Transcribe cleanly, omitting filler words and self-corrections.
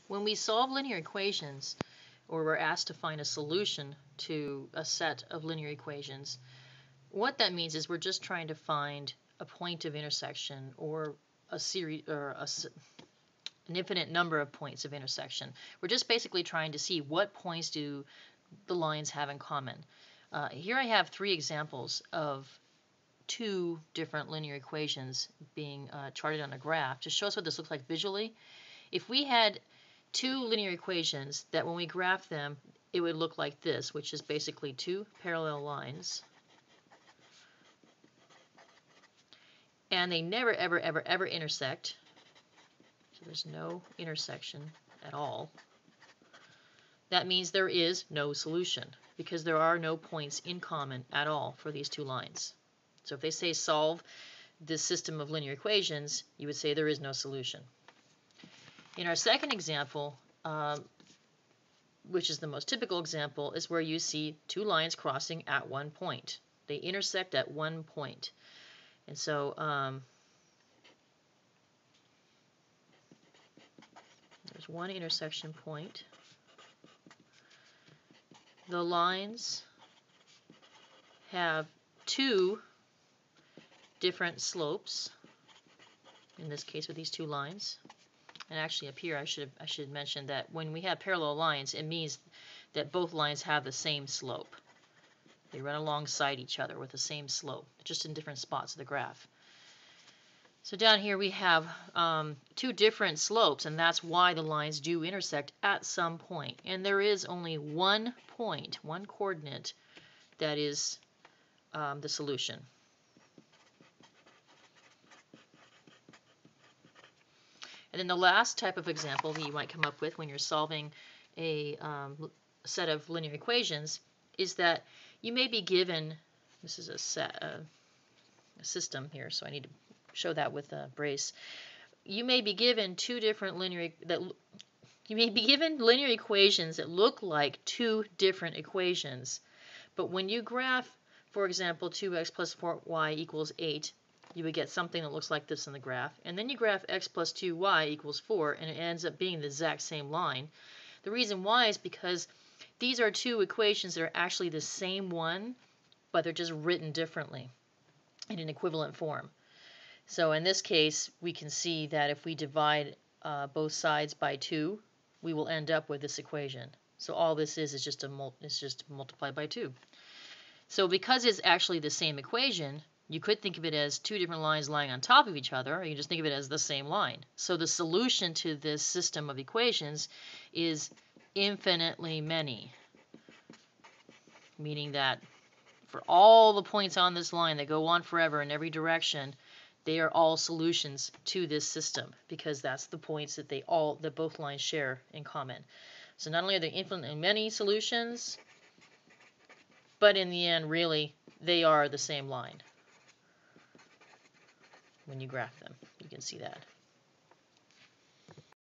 When we solve linear equations, or we're asked to find a solution to a set of linear equations, what that means is we're just trying to find a point of intersection or a series or an infinite number of points of intersection. We're just basically trying to see what points do the lines have in common. Here I have 3 examples of 2 different linear equations being charted on a graph to show us what this looks like visually. If we had 2 linear equations that when we graph them, it would look like this, which is basically 2 parallel lines. And they never, ever, ever, ever intersect. So there's no intersection at all. That means there is no solution because there are no points in common at all for these 2 lines. So if they say solve this system of linear equations, you would say there is no solution. In our second example, which is the most typical example, is where you see 2 lines crossing at one point. They intersect at one point. And so there's one intersection point. The lines have 2 different slopes, in this case with these 2 lines. And actually up here I should mention that when we have parallel lines, it means that both lines have the same slope. They run alongside each other with the same slope, just in different spots of the graph. So down here we have 2 different slopes, and that's why the lines do intersect at some point. And there is only one point, one coordinate, that is the solution. And then the last type of example that you might come up with when you're solving a set of linear equations is that you may be given, this is a system here, so I need to show that with a brace. You may be given 2 different linear equations that look like 2 different equations, but when you graph, for example, 2x plus 4y equals 8, you would get something that looks like this in the graph. And then you graph x plus 2y equals 4, and it ends up being the exact same line. The reason why is because these are 2 equations that are actually the same one, but they're just written differently in an equivalent form. So in this case, we can see that if we divide both sides by 2, we will end up with this equation. So all this is just multiplied by 2. So because it's actually the same equation, you could think of it as 2 different lines lying on top of each other, or you can just think of it as the same line. So the solution to this system of equations is infinitely many, meaning that for all the points on this line that go on forever in every direction, they are all solutions to this system because that's the points that that both lines share in common. So not only are there infinitely many solutions, but in the end, really, they are the same line. When you graph them, you can see that.